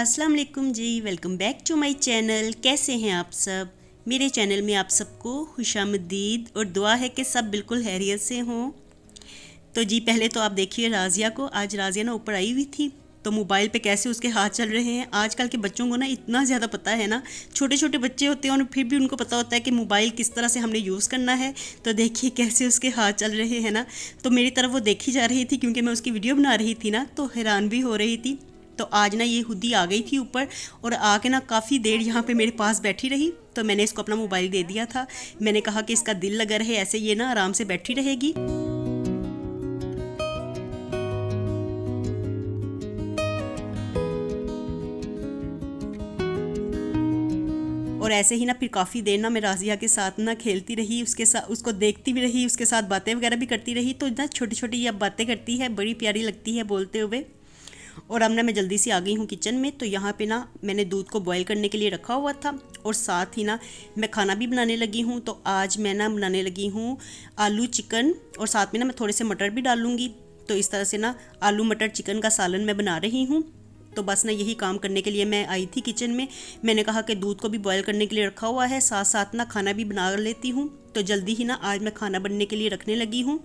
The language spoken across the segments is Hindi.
अस्सलाम वालेकुम जी, welcome back to my channel. कैसे हैं आप सब? मेरे चैनल में आप सबको खुशामदीद और दुआ है कि सब बिल्कुल खैरियत से हों। तो जी पहले तो आप देखिए राजिया को। आज राजिया ना ऊपर आई हुई थी तो मोबाइल पे कैसे उसके हाथ चल रहे हैं। आजकल के बच्चों को ना इतना ज़्यादा पता है ना, छोटे छोटे बच्चे होते हैं और फिर भी उनको पता होता है कि मोबाइल किस तरह से हमने यूज़ करना है। तो देखिए कैसे उसके हाथ चल रहे हैं ना। तो मेरी तरफ वो देखी जा रही थी क्योंकि मैं उसकी वीडियो बना रही थी ना, तो हैरान भी हो रही थी। तो आज ना ये खुद ही आ गई थी ऊपर और आके ना काफ़ी देर यहाँ पे मेरे पास बैठी रही। तो मैंने इसको अपना मोबाइल दे दिया था। मैंने कहा कि इसका दिल लगा रहे, ऐसे ये ना आराम से बैठी रहेगी। और ऐसे ही ना फिर काफ़ी देर ना मैं राजिया के साथ ना खेलती रही, उसके साथ उसको देखती भी रही, उसके साथ बातें वगैरह भी करती रही। तो ना छोटी छोटी ये अब बातें करती है, बड़ी प्यारी लगती है बोलते हुए। और अब ना मैं जल्दी से आ गई हूँ किचन में। तो यहाँ पे ना मैंने दूध को बॉईल करने के लिए रखा हुआ था और साथ ही ना मैं खाना भी बनाने लगी हूँ। तो आज मैं ना बनाने लगी हूँ आलू चिकन और साथ में ना मैं थोड़े से मटर भी डालूँगी। तो इस तरह से ना आलू मटर चिकन का सालन मैं बना रही हूँ। तो बस ना यही काम करने के लिए मैं आई थी किचन में। मैंने कहा कि दूध को भी बॉईल करने के लिए रखा हुआ है, साथ साथ ना खाना भी बना लेती हूँ। तो जल्दी ही ना आज मैं खाना बनने के लिए रखने लगी हूँ।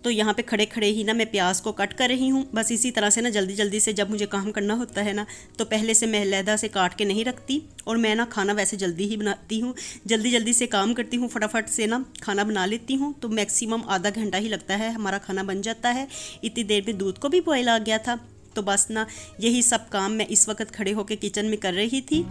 तो यहाँ पे खड़े खड़े ही ना मैं प्याज को कट कर रही हूँ। बस इसी तरह से ना जल्दी जल्दी से जब मुझे काम करना होता है ना, तो पहले से मैं अलहदा से काट के नहीं रखती। और मैं ना खाना वैसे जल्दी ही बनाती हूँ, जल्दी जल्दी से काम करती हूँ, फटाफट से ना खाना बना लेती हूँ। तो मैक्सिमम आधा घंटा ही लगता है, हमारा खाना बन जाता है। इतनी देर में दूध को भी बॉयल आ गया था। तो बस ना यही सब काम मैं इस वक्त खड़े होकर किचन में कर रही थी।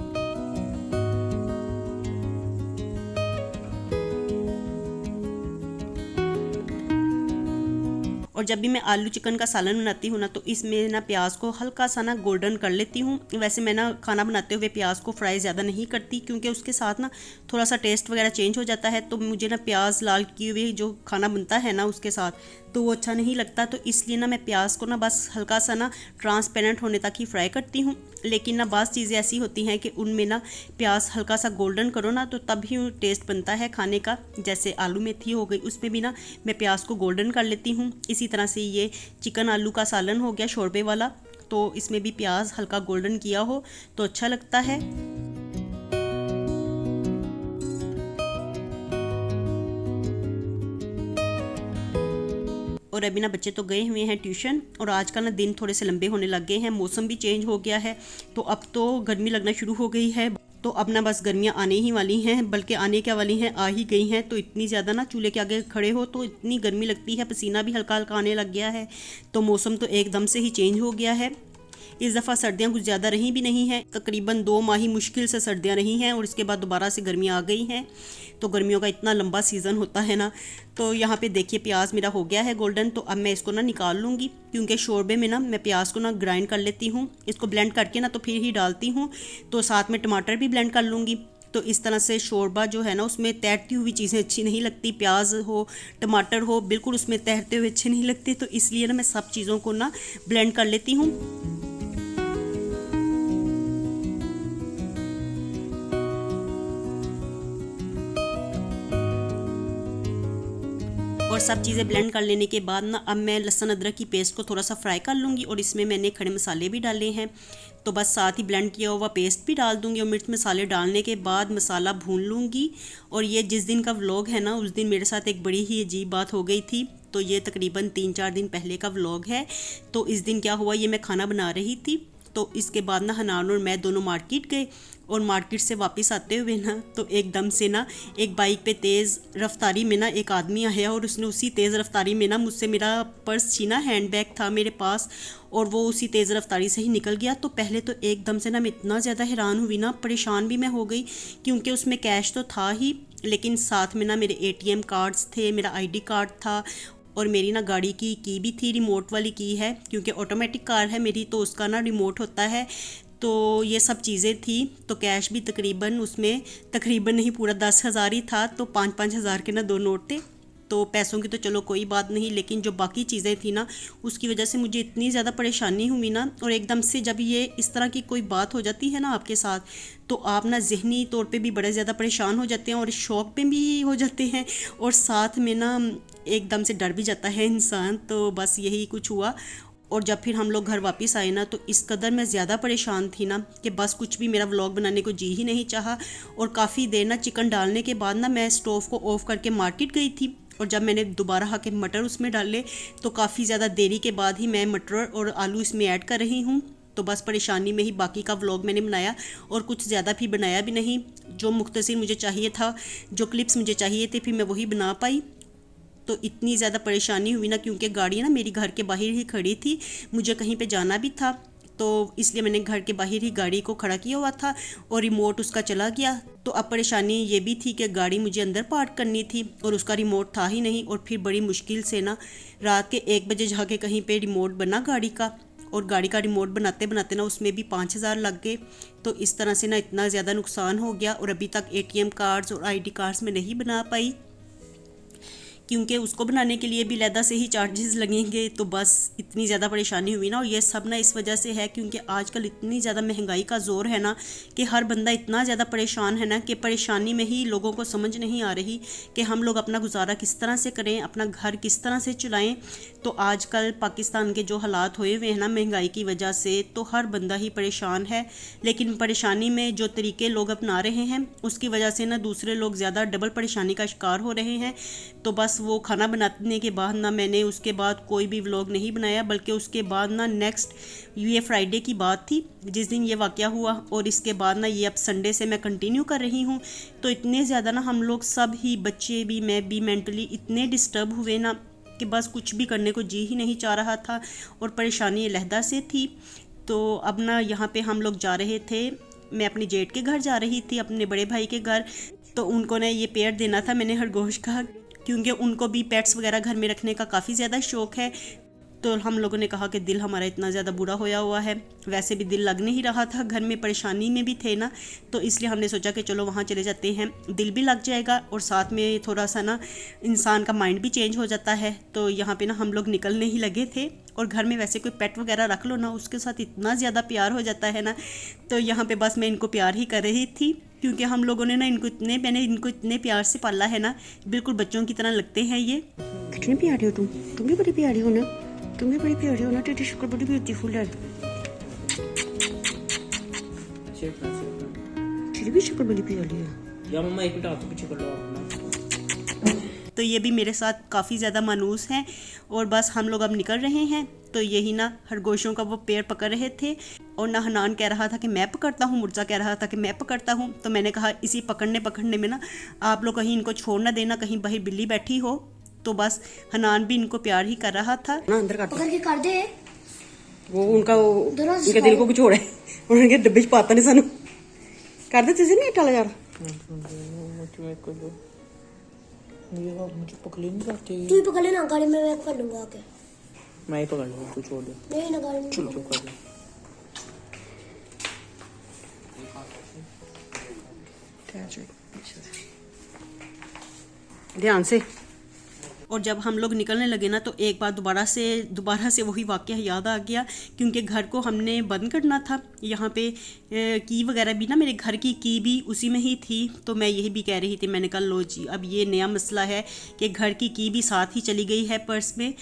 और जब भी मैं आलू चिकन का सालन बनाती हूँ ना, तो इसमें ना प्याज को हल्का सा ना गोल्डन कर लेती हूँ। वैसे मैं ना खाना बनाते हुए प्याज को फ्राई ज़्यादा नहीं करती क्योंकि उसके साथ ना थोड़ा सा टेस्ट वगैरह चेंज हो जाता है। तो मुझे ना प्याज लाल किए हुए जो खाना बनता है ना उसके साथ, तो वो अच्छा नहीं लगता। तो इसलिए ना मैं प्याज को ना बस हल्का सा ना ट्रांसपेरेंट होने तक ही फ्राई करती हूँ। लेकिन ना बाज़ चीज़ें ऐसी होती हैं कि उनमें ना प्याज हल्का सा गोल्डन करो ना, तो तब ही टेस्ट बनता है खाने का। जैसे आलू मेथी हो गई, उसमें भी ना मैं प्याज को गोल्डन कर लेती हूँ। इसी तरह से ये चिकन आलू का सालन हो गया शोरबे वाला, तो इसमें भी प्याज हल्का गोल्डन किया हो तो अच्छा लगता है। और अभी ना बच्चे तो गए हुए हैं ट्यूशन और आज का ना दिन थोड़े से लंबे होने लग गए हैं। मौसम भी चेंज हो गया है, तो अब तो गर्मी लगना शुरू हो गई है। तो अब ना बस गर्मियाँ आने ही वाली हैं, बल्कि आने क्या वाली हैं, आ ही गई हैं। तो इतनी ज़्यादा ना चूल्हे के आगे खड़े हो तो इतनी गर्मी लगती है, पसीना भी हल्का हल्का आने लग गया है। तो मौसम तो एकदम से ही चेंज हो गया है। इस दफ़ा सर्दियाँ कुछ ज़्यादा रही भी नहीं हैं, तकरीबन 2 माह ही मुश्किल से सर्दियाँ रही हैं और इसके बाद दोबारा से गर्मियाँ आ गई हैं। तो गर्मियों का इतना लंबा सीज़न होता है ना। तो यहाँ पे देखिए प्याज मेरा हो गया है गोल्डन। तो अब मैं इसको ना निकाल लूँगी क्योंकि शोरबे में ना मैं प्याज को ना ग्राइंड कर लेती हूँ, इसको ब्लेंड करके ना तो फिर ही डालती हूँ। तो साथ में टमाटर भी ब्लेंड कर लूँगी। तो इस तरह से शोरबा जो है ना उसमें तैरती हुई चीज़ें अच्छी नहीं लगती। प्याज हो टमाटर हो बिल्कुल उसमें तैरते हुए अच्छे नहीं लगते। तो इसलिए ना मैं सब चीज़ों को ना ब्लेंड कर लेती हूँ। और सब चीज़ें ब्लेंड कर लेने के बाद ना अब मैं लहसुन अदरक की पेस्ट को थोड़ा सा फ्राई कर लूँगी और इसमें मैंने खड़े मसाले भी डाले हैं। तो बस साथ ही ब्लेंड किया हुआ पेस्ट भी डाल दूँगी और मिर्च मसाले डालने के बाद मसाला भून लूँगी। और ये जिस दिन का व्लॉग है ना, उस दिन मेरे साथ एक बड़ी ही अजीब बात हो गई थी। तो ये तकरीबन 3-4 दिन पहले का व्लॉग है। तो इस दिन क्या हुआ, ये मैं खाना बना रही थी तो इसके बाद ना हनान और मैं दोनों मार्केट गए और मार्केट से वापस आते हुए ना तो एकदम से ना एक बाइक पे तेज़ रफ्तारी में ना एक आदमी आया और उसने उसी तेज़ रफ्तारी में ना मुझसे मेरा पर्स छीना। हैंडबैग था मेरे पास और वो उसी तेज़ रफ्तारी से ही निकल गया। तो पहले तो एकदम से ना मैं इतना ज़्यादा हैरान हुई ना, परेशान भी मैं हो गई क्योंकि उसमें कैश तो था ही, लेकिन साथ में ना मेरे ATM कार्ड्स थे, मेरा ID कार्ड था और मेरी ना गाड़ी की भी थी, रिमोट वाली की है क्योंकि ऑटोमेटिक कार है मेरी, तो उसका ना रिमोट होता है। तो ये सब चीज़ें थी। तो कैश भी तकरीबन उसमें तकरीबन नहीं पूरा 10,000 ही था। तो 5-5 हज़ार के ना 2 नोट थे। तो पैसों की तो चलो कोई बात नहीं, लेकिन जो बाकी चीज़ें थी ना उसकी वजह से मुझे इतनी ज़्यादा परेशानी हुई ना। और एकदम से जब ये इस तरह की कोई बात हो जाती है ना आपके साथ, तो आप ना ज़हनी तौर पे भी बड़े ज़्यादा परेशान हो जाते हैं और शौक पे भी हो जाते हैं और साथ में ना एकदम से डर भी जाता है इंसान। तो बस यही कुछ हुआ और जब फिर हम लोग घर वापस आए ना, तो इस कदर मैं ज़्यादा परेशान थी ना कि बस कुछ भी मेरा व्लॉग बनाने को जी ही नहीं चाहा। और काफ़ी देर ना चिकन डालने के बाद ना मैं स्टोव को ऑफ़ करके मार्केट गई थी, और जब मैंने दोबारा आके मटर उसमें डाले तो काफ़ी ज़्यादा देरी के बाद ही मैं मटर और आलू इसमें ऐड कर रही हूँ। तो बस परेशानी में ही बाकी का व्लॉग मैंने बनाया, और कुछ ज़्यादा भी बनाया भी नहीं। जो मुख्तसर मुझे चाहिए था, जो क्लिप्स मुझे चाहिए थे, फिर मैं वही बना पाई। तो इतनी ज़्यादा परेशानी हुई ना, क्योंकि गाड़ी ना मेरी घर के बाहर ही खड़ी थी, मुझे कहीं पे जाना भी था, तो इसलिए मैंने घर के बाहर ही गाड़ी को खड़ा किया हुआ था और रिमोट उसका चला गया। तो अब परेशानी ये भी थी कि गाड़ी मुझे अंदर पार्क करनी थी और उसका रिमोट था ही नहीं। और फिर बड़ी मुश्किल से ना रात के 1 बजे जाके कहीं पे रिमोट बना गाड़ी का, और गाड़ी का रिमोट बनाते बनाते ना उसमें भी 5,000 लग गए। तो इस तरह से ना इतना ज़्यादा नुकसान हो गया, और अभी तक ATM कार्ड्स और ID कार्ड्स में नहीं बना पाई, क्योंकि उसको बनाने के लिए भी अलहदा से ही चार्जेस लगेंगे। तो बस इतनी ज़्यादा परेशानी हुई ना, और ये सब ना इस वजह से है क्योंकि आजकल इतनी ज़्यादा महंगाई का ज़ोर है ना कि हर बंदा इतना ज़्यादा परेशान है ना कि परेशानी में ही लोगों को समझ नहीं आ रही कि हम लोग अपना गुजारा किस तरह से करें, अपना घर किस तरह से चलाएं। तो आजकल पाकिस्तान के जो हालात हुए हुए हैं ना महंगाई की वजह से, तो हर बंदा ही परेशान है। लेकिन परेशानी में जो तरीके लोग अपना रहे हैं उसकी वजह से ना दूसरे लोग ज़्यादा डबल परेशानी का शिकार हो रहे हैं। तो बस वो खाना बनाने के बाद ना मैंने उसके बाद कोई भी व्लॉग नहीं बनाया, बल्कि उसके बाद ना नेक्स्ट ये फ्राइडे की बात थी जिस दिन ये वाक़या हुआ, और इसके बाद ना ये अब संडे से मैं कंटिन्यू कर रही हूँ। तो इतने ज़्यादा ना हम लोग सब ही, बच्चे भी, मैं भी, मेंटली इतने डिस्टर्ब हुए ना कि बस कुछ भी करने को जी ही नहीं चाह रहा था, और परेशानी अलहदा से थी। तो अब ना यहाँ पे हम लोग जा रहे थे, मैं अपनी जेठ के घर जा रही थी, अपने बड़े भाई के घर। तो उनको ना ये पेड़ देना था मैंने खरगोश का, क्योंकि उनको भी पेट्स वगैरह घर में रखने का काफ़ी ज़्यादा शौक़ है। तो हम लोगों ने कहा कि दिल हमारा इतना ज़्यादा बुरा होया हुआ है, वैसे भी दिल लग नहीं रहा था, घर में परेशानी में भी थे ना, तो इसलिए हमने सोचा कि चलो वहाँ चले जाते हैं, दिल भी लग जाएगा और साथ में थोड़ा सा ना इंसान का माइंड भी चेंज हो जाता है। तो यहाँ पे ना हम लोग निकलने ही लगे थे, और घर में वैसे कोई पेट वगैरह रख लो ना उसके साथ इतना ज़्यादा प्यार हो जाता है ना। तो यहाँ पर बस मैं इनको प्यार ही कर रही थी, क्योंकि हम लोगों ने ना मैंने इनको इतने प्यार से पाला है ना, बिल्कुल बच्चों की तरह लगते हैं ये। कितने प्यारे हो तुम भी बड़ी प्यारी हो ना, तुम भी बड़ी प्यारी हो ना, तेरी शक्ल बड़ी ब्यूटीफुल है, तेरी भी शक्ल बड़ी प्यारी है। या मम्मा एक मिनट आप पीछे कर लो अपना। तो ये भी मेरे साथ काफ़ी ज़्यादा मानूस हैं, और बस हम लोग अब निकल रहे हैं। तो यही ना खरगोशों का वो पेड़ पकड़ रहे थे, और ना हनान कह रहा था कि मैं पकड़ता हूँ, मुर्जा कह रहा था कि मैं पकड़ता हूँ। तो मैंने कहा इसी पकड़ने में ना आप लोग कहीं इनको छोड़ ना देना, कहीं बाहर बिल्ली बैठी हो। तो बस हनान भी इनको प्यार ही कर रहा था ना, अंदर कर दे वो उनका उनके दिल को कुछ हो रहा है, उनके डब्बे पाता नहीं सानू कर दे तुझे नहीं टाला यार, मुझे पकड़ नहीं करते। तू ही पकड़ लेना, गाड़ी में मैं पकड़ लूंगा आके। मैं ही पकड़ लूंगा, तू छोड़ दे। नहीं ना, गाड़ी में चलो कर दे। ध्यान से। और जब हम लोग निकलने लगे ना, तो एक बार दोबारा से वही वाक़या याद आ गया, क्योंकि घर को हमने बंद करना था। यहाँ पे की वगैरह भी ना, मेरे घर की भी उसी में ही थी। तो मैं यही भी कह रही थी, मैंने कहा लो जी अब ये नया मसला है कि घर की भी साथ ही चली गई है पर्स में।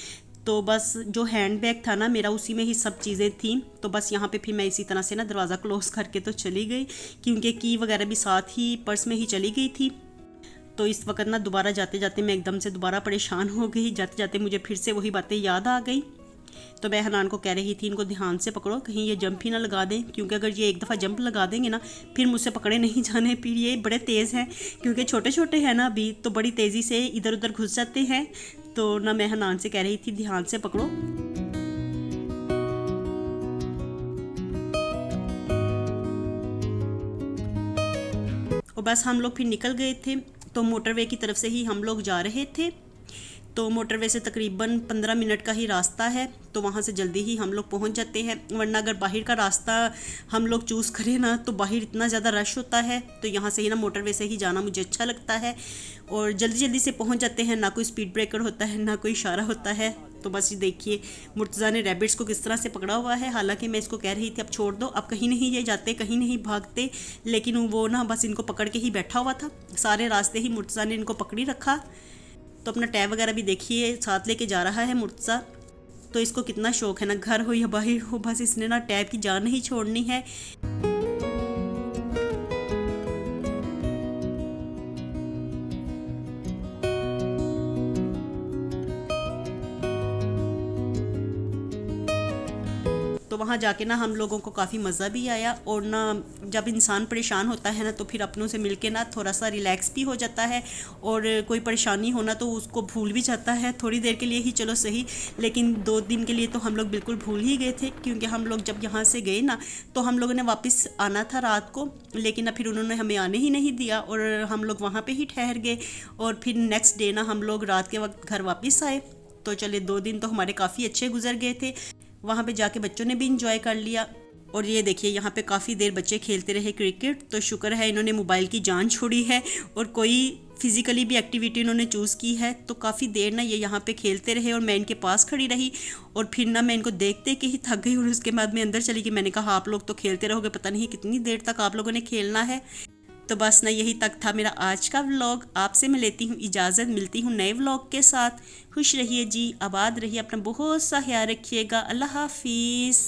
तो बस जो हैंड बैग था ना मेरा, उसी में ही सब चीज़ें थी। तो बस यहाँ पे फिर मैं इसी तरह से ना दरवाज़ा क्लोज़ करके तो चली गई, क्योंकि की वगैरह भी साथ ही पर्स में ही चली गई थी। तो इस वक्त ना दोबारा जाते जाते मैं एकदम से दोबारा परेशान हो गई, जाते जाते मुझे फिर से वही बातें याद आ गई। तो मैं हनान को कह रही थी इनको ध्यान से पकड़ो, कहीं ये जंप ही ना लगा दें, क्योंकि अगर ये एक दफ़ा जंप लगा देंगे ना फिर मुझसे पकड़े नहीं जाने। फिर ये बड़े तेज़ हैं, क्योंकि छोटे छोटे हैं ना अभी, तो बड़ी तेज़ी से इधर उधर घुस जाते हैं। तो ना मैं हनान से कह रही थी ध्यान से पकड़ो। और बस हम लोग फिर निकल गए थे। तो मोटरवे की तरफ से ही हम लोग जा रहे थे। तो मोटरवे से तकरीबन 15 मिनट का ही रास्ता है, तो वहाँ से जल्दी ही हम लोग पहुँच जाते हैं। वरना अगर बाहर का रास्ता हम लोग चूज़ करें ना, तो बाहर इतना ज़्यादा रश होता है। तो यहाँ से ही ना मोटरवे से ही जाना मुझे अच्छा लगता है, और जल्दी जल्दी से पहुँच जाते हैं। ना कोई स्पीड ब्रेकर होता है, ना कोई इशारा होता है। तो बस ये देखिए मुर्तज़ा ने रैबिट्स को किस तरह से पकड़ा हुआ है। हालांकि मैं इसको कह रही थी अब छोड़ दो, अब कहीं नहीं ये जाते, कहीं नहीं भागते, लेकिन वो ना बस इनको पकड़ के ही बैठा हुआ था। सारे रास्ते ही मुर्तज़ा ने इनको पकड़ी रखा। तो अपना टैब वगैरह भी देखिए साथ लेके जा रहा है मुर्तज़ा। तो इसको कितना शौक है ना, घर हो या बाहर हो, बस इसने ना टैब की जान नहीं छोड़नी है। तो वहाँ जाके ना हम लोगों को काफ़ी मज़ा भी आया, और ना जब इंसान परेशान होता है ना तो फिर अपनों से मिलके ना थोड़ा सा रिलैक्स भी हो जाता है, और कोई परेशानी होना तो उसको भूल भी जाता है, थोड़ी देर के लिए ही चलो सही, लेकिन 2 दिन के लिए तो हम लोग बिल्कुल भूल ही गए थे। क्योंकि हम लोग जब यहाँ से गए ना तो हम लोगों ने वापस आना था रात को, लेकिन ना फिर उन्होंने हमें आने ही नहीं दिया और हम लोग वहाँ पर ही ठहर गए, और फिर नेक्स्ट डे ना हम लोग रात के वक्त घर वापस आए। तो चले 2 दिन तो हमारे काफ़ी अच्छे गुजर गए थे। वहाँ पे जाके बच्चों ने भी इंजॉय कर लिया। और ये देखिए यहाँ पे काफ़ी देर बच्चे खेलते रहे क्रिकेट, तो शुक्र है इन्होंने मोबाइल की जान छोड़ी है और कोई फिज़िकली भी एक्टिविटी इन्होंने चूज़ की है। तो काफ़ी देर ना ये यहाँ पे खेलते रहे और मैं इनके पास खड़ी रही, और फिर ना मैं इनको देखते के ही थक गई, और उसके बाद मैं अंदर चली गई। मैंने कहा आप लोग तो खेलते रहोगे, पता नहीं कितनी देर तक आप लोगों ने खेलना है। तो बस ना यही तक था मेरा आज का व्लॉग। आपसे मैं लेती हूँ इजाज़त, मिलती हूँ नए व्लॉग के साथ। खुश रहिए जी, आबाद रहिए, अपना बहुत सा ख्याल रखिएगा। अल्लाह हाफिज़।